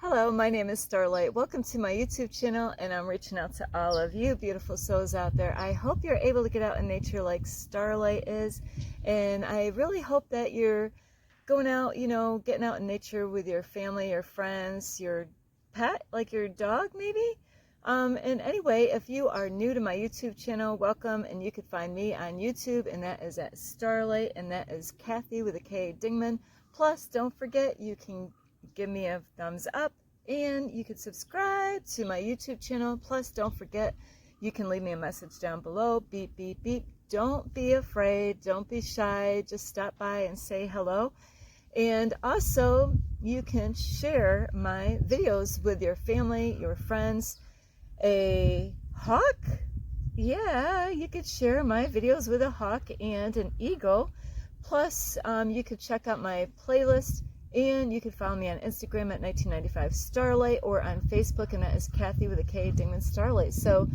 Hello, my name is Starlight. Welcome to my YouTube channel, and I'm reaching out to all of you beautiful souls out there. I hope you're able to get out in nature like Starlight is, and I really hope that you're going out, getting out in nature with your family, your friends, your pet, like your dog maybe. And anyway, if you are new to my YouTube channel, welcome, and you can find me on YouTube, and that is at Starlight, and that is Kathy with a K Dingman. Plus, don't forget, you can give me a thumbs up and you can subscribe to my YouTube channel. Plus, don't forget, you can leave me a message down below. Beep, beep, beep. Don't be afraid. Don't be shy. Just stop by and say hello. And also, you can share my videos with your family, your friends. A hawk? Yeah, you could share my videos with a hawk and an eagle. Plus, you could check out my playlist, and you can follow me on Instagram at 1995 Starlight, or on Facebook, and that is Kathy with a K Dingman Starlight. So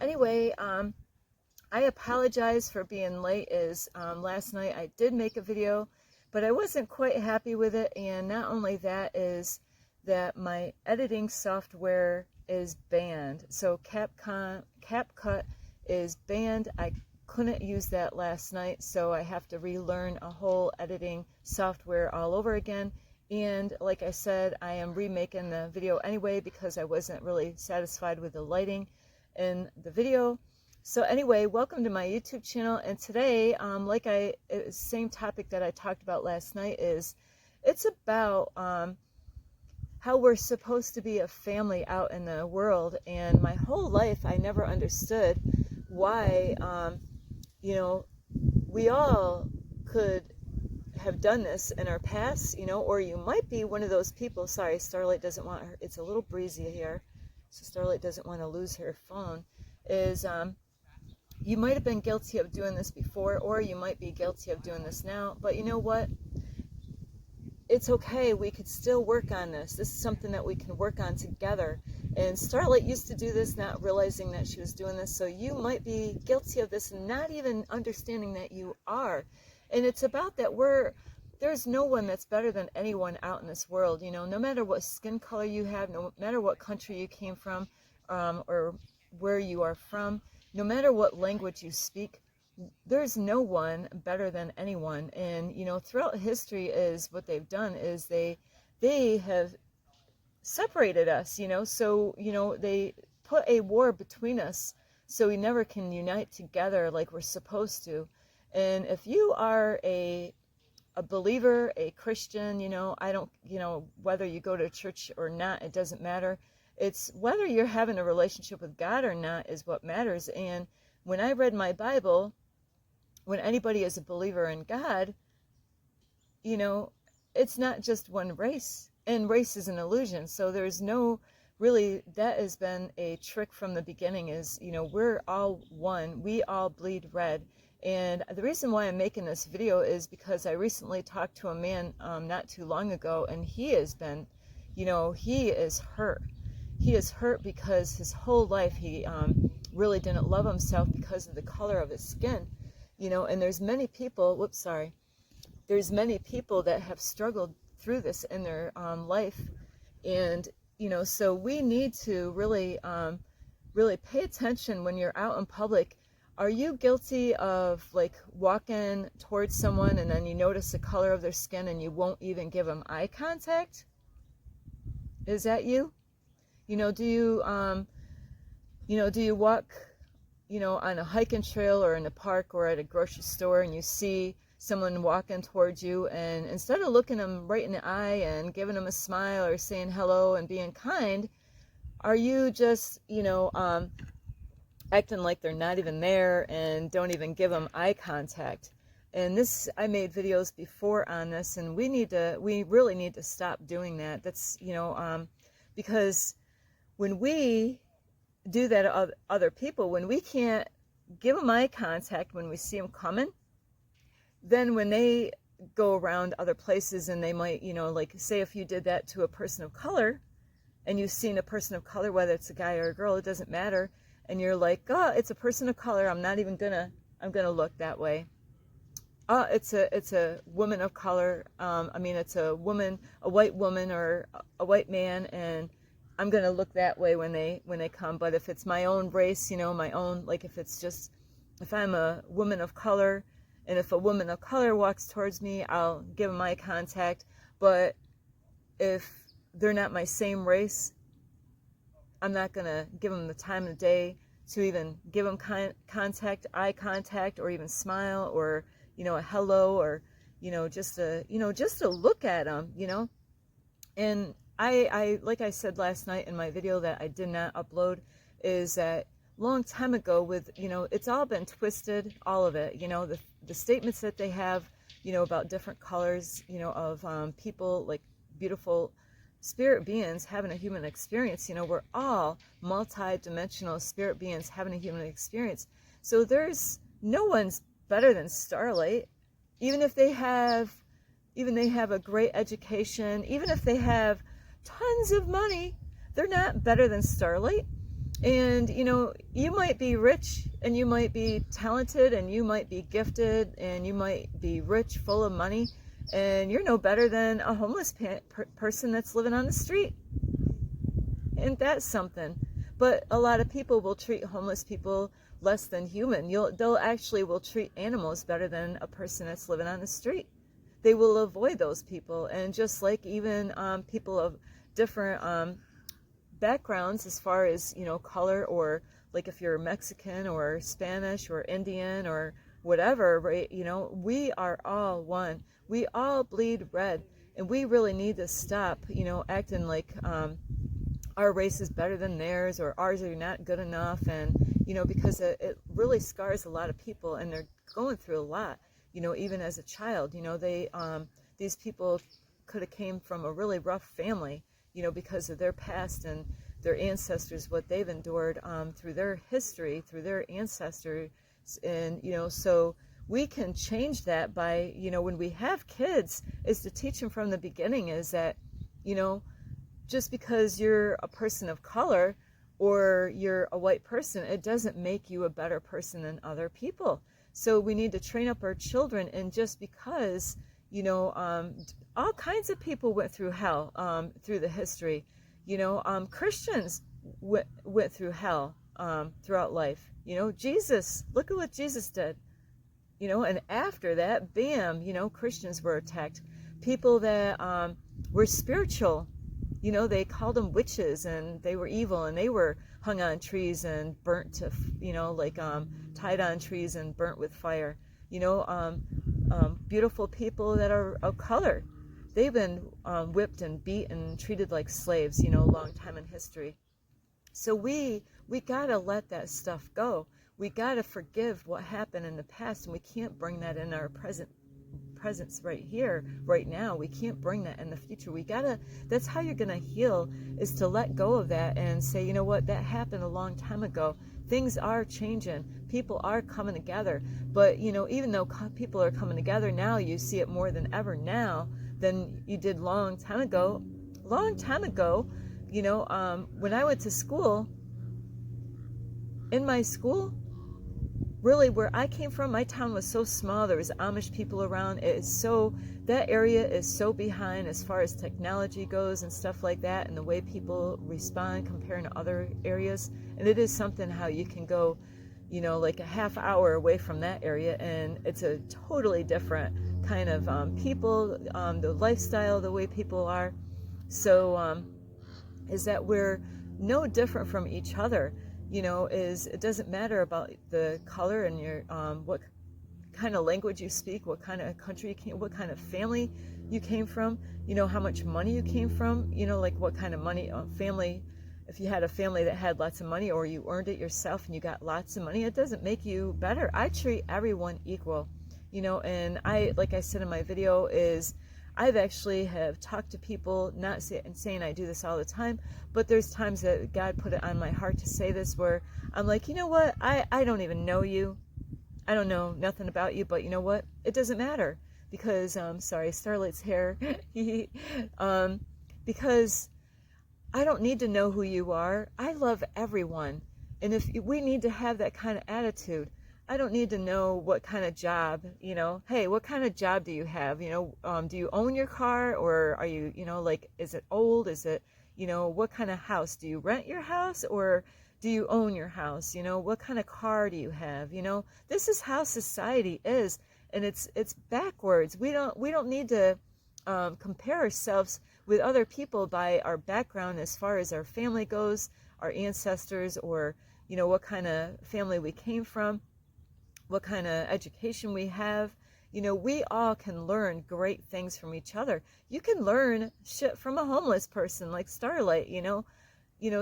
anyway, I apologize for being late. Last night I did make a video, but I wasn't quite happy with it. And not only that, is that my editing software is banned. So CapCut is banned. I couldn't use that last night, so I have to relearn a whole editing software all over again. And like I said, I am remaking the video anyway because I wasn't really satisfied with the lighting in the video. So anyway, welcome to my YouTube channel. And today, same topic that I talked about last night, it's about how we're supposed to be a family out in the world. And my whole life, I never understood why we all could have done this in our past, or you might be one of those people. Sorry, Starlight doesn't want her, it's a little breezy here, so Starlight doesn't want to lose her phone. You might have been guilty of doing this before, or you might be guilty of doing this now, but you know what? It's okay. We could still work on this. This is something that we can work on together. And Starlight used to do this, not realizing that she was doing this. So you might be guilty of this and not even understanding that you are. And it's about that there's no one that's better than anyone out in this world. No matter what skin color you have, no matter what country you came from, or where you are from, no matter what language you speak, there's no one better than anyone. And throughout history, is what they've done is they have separated us, so they put a war between us, so we never can unite together like we're supposed to. And if you are a believer, a Christian, I don't, whether you go to church or not, it doesn't matter. It's whether you're having a relationship with God or not is what matters. And when I read my Bible, when anybody is a believer in God, it's not just one race, and race is an illusion. So there's no, really, that has been a trick from the beginning, is, we're all one, we all bleed red. And the reason why I'm making this video is because I recently talked to a man not too long ago, and he has been, he is hurt. He is hurt because his whole life he really didn't love himself because of the color of his skin. And there's many people, there's many people that have struggled through this in their life. And, so we need to really, really pay attention when you're out in public. Are you guilty of walking towards someone and then you notice the color of their skin and you won't even give them eye contact? Is that you? Do you walk on a hiking trail or in a park or at a grocery store, and you see someone walking towards you, and instead of looking them right in the eye and giving them a smile or saying hello and being kind, are you just, acting like they're not even there and don't even give them eye contact? And this, I made videos before on this, and we really need to stop doing that. That's, because when we do that to other people, when we can't give them eye contact when we see them coming, then when they go around other places and they might, say if you did that to a person of color, and you've seen a person of color, whether it's a guy or a girl, it doesn't matter, and you're like, oh, it's a person of color, I'm gonna look that way. It's a woman of color. I mean, it's a woman, a white woman or a white man, and I'm gonna look that way when they come. But if it's my own race, you know, my own, like if I'm a woman of color, and if a woman of color walks towards me, I'll give them eye contact. But if they're not my same race, I'm not gonna give them the time of day to even give them eye contact, or even smile, or a hello, or just a look at them, And I like I said last night in my video that I did not upload, is that long time ago with, it's all been twisted, all of it, the statements that they have, about different colors, of people, like beautiful spirit beings having a human experience. We're all multi-dimensional spirit beings having a human experience. So there's no one's better than Starlight, even if they have a great education, even if they have tons of money, they're not better than Starlight. And you might be rich, and you might be talented, and you might be gifted, and you might be rich, full of money, and you're no better than a homeless person that's living on the street. And that's something. But a lot of people will treat homeless people less than human. They'll actually will treat animals better than a person that's living on the street. They will avoid those people. And just like even people of different backgrounds, as far as color, or like if you're Mexican or Spanish or Indian or whatever, right? We are all one. We all bleed red, and we really need to stop acting like our race is better than theirs, or ours are not good enough. And because it really scars a lot of people, and they're going through a lot, even as a child. These people could have came from a really rough family, because of their past and their ancestors, what they've endured through their history, through their ancestors. And so we can change that by when we have kids, is to teach them from the beginning, is that just because you're a person of color or you're a white person, it doesn't make you a better person than other people. So we need to train up our children. And just because all kinds of people went through hell through the history. Christians went through hell throughout life. Jesus, look at what Jesus did. And after that, bam, Christians were attacked. People that were spiritual, they called them witches, and they were evil, and they were hung on trees and burnt to, tied on trees and burnt with fire. Beautiful people that are of color, they've been whipped and beat and treated like slaves, a long time in history. So we gotta let that stuff go. We gotta forgive what happened in the past, and we can't bring that in our presence right here, right now. We can't bring that in the future. That's how you're gonna heal, is to let go of that and say, you know what, that happened a long time ago. Things are changing. People are coming together. But, even though people are coming together now, you see it more than ever now than you did long time ago. Long time ago, when I went to school, in my school, really where I came from, my town was so small. There was Amish people around. That area is so behind as far as technology goes and stuff like that, and the way people respond comparing to other areas. And it is something how you can go, like a half hour away from that area, and it's a totally different kind of people, the lifestyle, the way people are. So is that we're no different from each other. It doesn't matter about the color and your what kind of language you speak, what kind of country you came, what kind of family you came from, how much money you came from, like what kind of money family. If you had a family that had lots of money, or you earned it yourself and you got lots of money, it doesn't make you better. I treat everyone equal, and like I said in my video, is I've actually have talked to people, not saying I do this all the time, but there's times that God put it on my heart to say this, where I'm like, you know what, I don't even know you. I don't know nothing about you, but you know what? It doesn't matter, because, sorry, Starlight's hair, because I don't need to know who you are. I love everyone. And if we need to have that kind of attitude, I don't need to know what kind of job, hey, what kind of job do you have? Do you own your car, or are you, like, is it old? Is it, what kind of house? Do you rent your house, or do you own your house? What kind of car do you have? This is how society is, and it's backwards. We don't need to compare ourselves with other people by our background as far as our family goes, our ancestors, or what kind of family we came from, what kind of education we have. We all can learn great things from each other. You can learn shit from a homeless person like Starlight.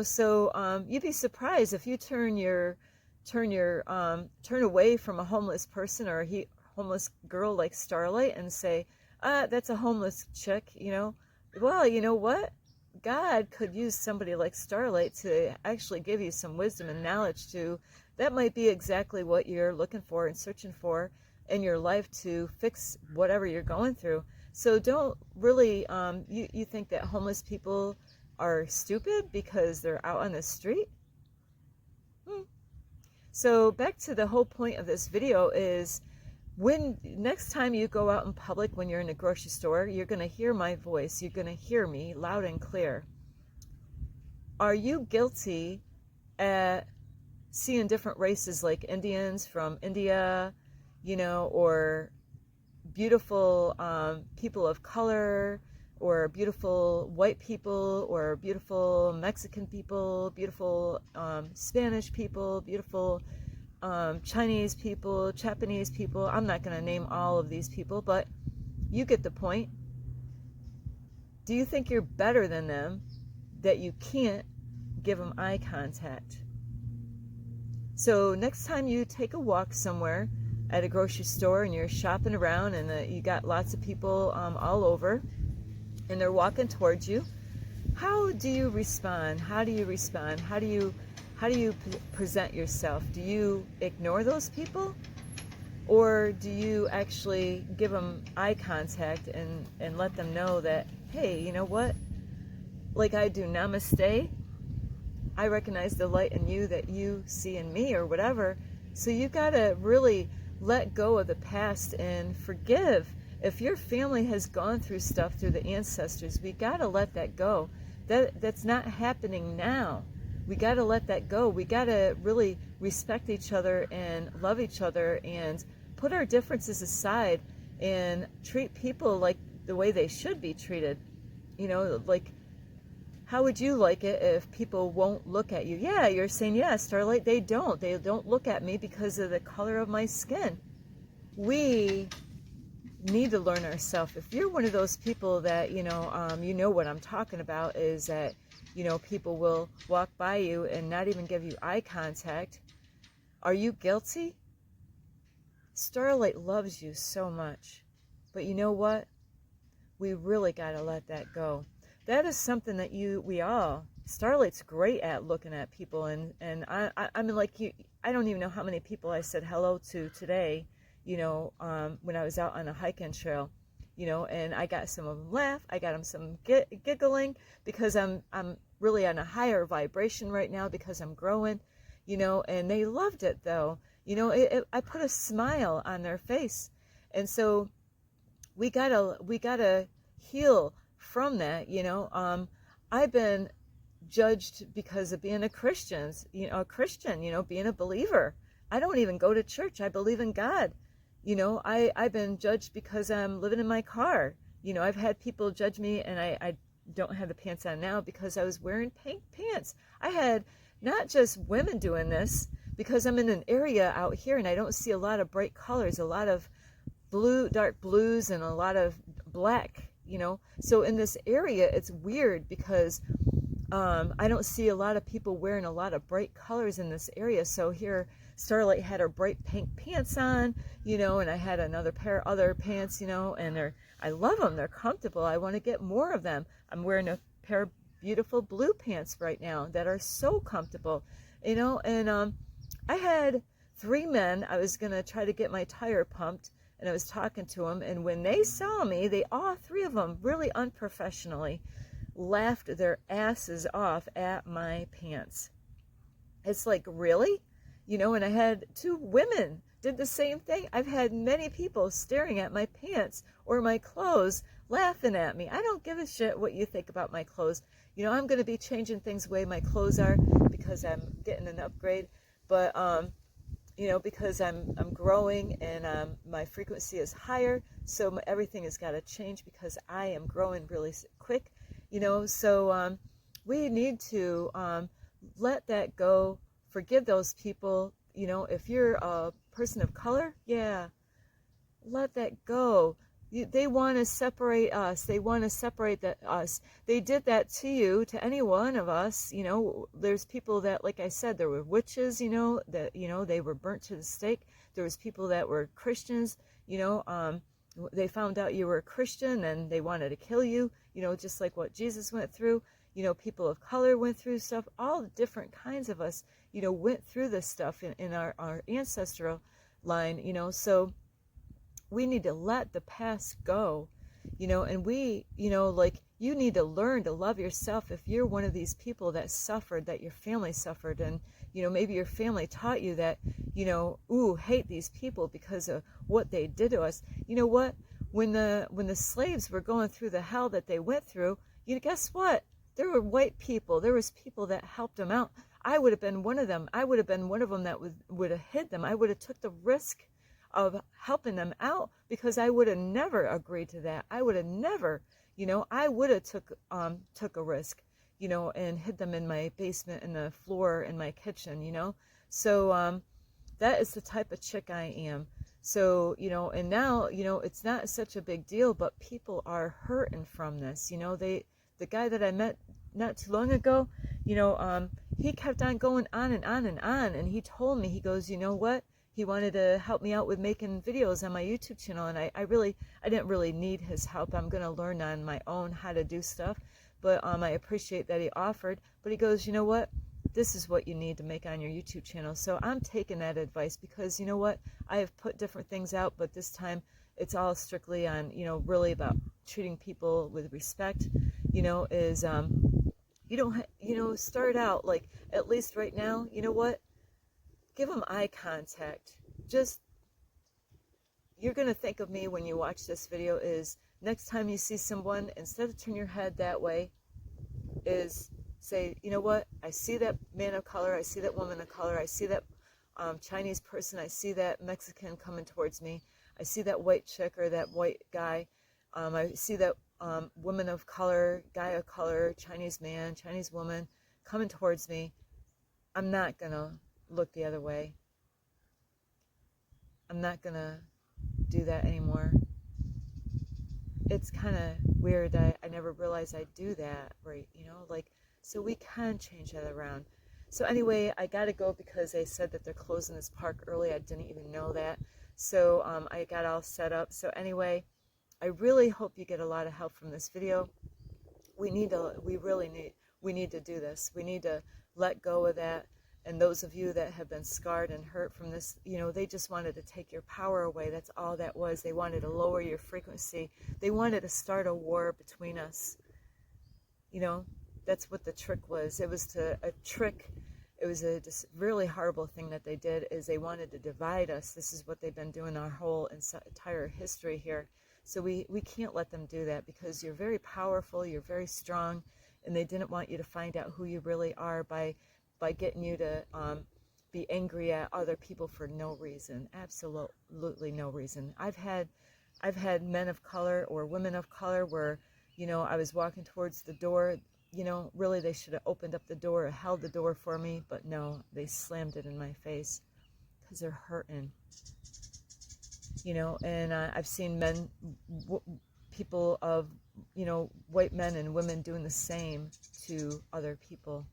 So you'd be surprised if you turn away from a homeless person or a homeless girl like Starlight and say, that's a homeless chick. Well, you know what? God could use somebody like Starlight to actually give you some wisdom and knowledge to, that might be exactly what you're looking for and searching for in your life to fix whatever you're going through. So don't really, you think that homeless people are stupid because they're out on the street? So back to the whole point of this video is, when next time you go out in public, when you're in a grocery store, you're going to hear my voice. You're going to hear me loud and clear. Are you guilty at seeing different races like Indians from India, or beautiful people of color, or beautiful white people, or beautiful Mexican people, beautiful Spanish people, beautiful Chinese people, Japanese people? I'm not going to name all of these people, but you get the point. Do you think you're better than them that you can't give them eye contact? So next time you take a walk somewhere at a grocery store and you're shopping around and you got lots of people all over and they're walking towards you, how do you respond? How do you respond? How do you present yourself? Do you ignore those people, or do you actually give them eye contact and let them know that, hey, you know what? Like I do, namaste. I recognize the light in you that you see in me, or whatever. So you gotta really let go of the past and forgive. If your family has gone through stuff through the ancestors, we gotta let that go. That's not happening now. We got to let that go. We got to really respect each other and love each other and put our differences aside and treat people like the way they should be treated. Like, how would you like it if people won't look at you? Yeah, you're saying, yeah, Starlight, they don't look at me because of the color of my skin. We need to learn ourselves. If you're one of those people that, you know what I'm talking about, is that people will walk by you and not even give you eye contact. Are you guilty? Starlight loves you so much. But you know what? We really got to let that go. That is something that Starlight's great at looking at people. And I mean, like, I don't even know how many people I said hello to today, when I was out on a hiking trail. And I got some of them laugh. I got them some giggling, because I'm really on a higher vibration right now because I'm growing, and they loved it though. I put a smile on their face. And so we gotta heal from that. I've been judged because of being a Christian, being a believer. I don't even go to church. I believe in God. I've been judged because I'm living in my car. I've had people judge me, and I don't have the pants on now because I was wearing pink pants. I had not just women doing this, because I'm in an area out here and I don't see a lot of bright colors, a lot of dark blues and a lot of black, So in this area, it's weird because I don't see a lot of people wearing a lot of bright colors in this area. So here, Starlight had her bright pink pants on, and I had another pair of other pants, and I love them. They're comfortable. I want to get more of them. I'm wearing a pair of beautiful blue pants right now that are so comfortable, and I had 3 men. I was going to try to get my tire pumped, and I was talking to them, and when they saw me, all 3 of them, really unprofessionally, laughed their asses off at my pants. It's like, really? And I had 2 women did the same thing. I've had many people staring at my pants or my clothes, laughing at me. I don't give a shit what you think about my clothes. You know, I'm going to be changing things the way my clothes are because I'm getting an upgrade. But, you know, because I'm growing and my frequency is higher, so everything has got to change because I am growing really quick, you know. So we need to let that go, forgive those people. You know, if you're a person of color, yeah, let that go. They want to separate us. They want to separate us. They did that to you, to any one of us. You know, there's people that, like I said, there were witches, you know, that, you know, they were burnt to the stake. There was people that were Christians, you know, they found out you were a Christian and they wanted to kill you, you know, just like what Jesus went through. You know, people of color went through stuff. All the different kinds of us, you know, went through this stuff in our ancestral line, you know. So we need to let the past go, you know. And we, you know, like, you need to learn to love yourself. If you're one of these people that suffered, that your family suffered, and, you know, maybe your family taught you that, you know, ooh, hate these people because of what they did to us. You know what? When the slaves were going through the hell that they went through, you know, guess what? There were white people. There was people that helped them out. I would have been one of them. I would have been one of them that would have hid them. I would have took the risk of helping them out because I would have never agreed to that. I would have never, you know, I would have took a risk, you know, and hid them in my basement, in the floor in my kitchen, you know. So that is the type of chick I am. So, you know, and now, you know, it's not such a big deal, but people are hurting from this. You know, the guy that I met not too long ago, you know, he kept on going on and on and on, and he told me, he goes, you know what? He wanted to help me out with making videos on my YouTube channel, and I didn't really need his help. I'm going to learn on my own how to do stuff, but I appreciate that he offered. But he goes, you know what? This is what you need to make on your YouTube channel. So I'm taking that advice because, you know what? I have put different things out, but this time it's all strictly on, you know, really about treating people with respect, you know, is, you don't, you know, start out, like, at least right now, you know what? Give them eye contact. Just, you're going to think of me when you watch this video is, next time you see someone, instead of turn your head that way, is say, you know what? I see that man of color. I see that woman of color. I see that Chinese person. I see that Mexican coming towards me. I see that white chick or that white guy. I see that woman of color, guy of color, Chinese man, Chinese woman coming towards me. I'm not going to look the other way. I'm not going to do that anymore. It's kind of weird that I never realized I'd do that, right? You know, like, so we can change that around. So anyway, I got to go because they said that they're closing this park early. I didn't even know that. So I got all set up. So anyway, I really hope you get a lot of help from this video. We need to do this. We need to let go of that. And those of you that have been scarred and hurt from this, you know, they just wanted to take your power away. That's all that was. They wanted to lower your frequency. They wanted to start a war between us. You know, that's what the trick was. It was a trick. It was a just really horrible thing that they did, is they wanted to divide us. This is what they've been doing our whole entire history here. So we can't let them do that, because you're very powerful, you're very strong, and they didn't want you to find out who you really are by getting you to be angry at other people for no reason, absolutely no reason. I've had men of color or women of color where, you know, I was walking towards the door, you know, really they should have opened up the door or held the door for me, but no, they slammed it in my face because they're hurting, you know. And I've seen people of, you know, white men and women doing the same to other people.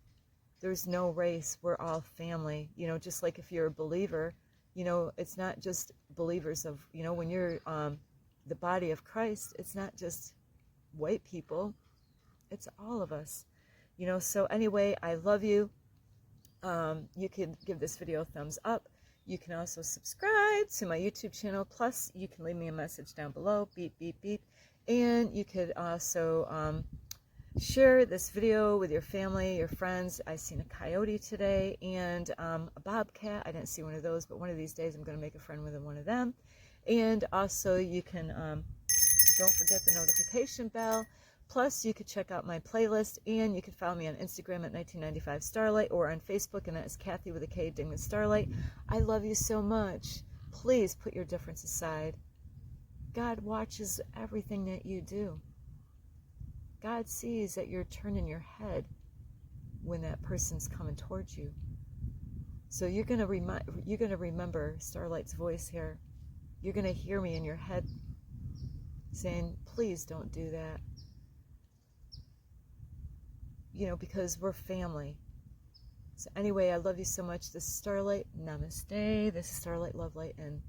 There's no race. We're all family. You know, just like if you're a believer, you know, it's not just believers of, you know, when you're the body of Christ, it's not just white people. It's all of us. You know, so anyway, I love you. You can give this video a thumbs up. You can also subscribe to my YouTube channel. Plus, you can leave me a message down below. Beep, beep, beep. And you could also share this video with your family, your friends. I seen a coyote today and a bobcat. I didn't see one of those, but one of these days I'm going to make a friend with one of them. And also you can, don't forget the notification bell. Plus you could check out my playlist, and you can follow me on Instagram at 1995 Starlight, or on Facebook, and that is Kathy with a K, Ding the Starlight. I love you so much. Please put your difference aside. God watches everything that you do. God sees that you're turning your head when that person's coming towards you. So you're gonna remember Starlight's voice here. You're gonna hear me in your head saying, please don't do that. You know, because we're family. So anyway, I love you so much. This is Starlight. Namaste. This is Starlight, Love Light, and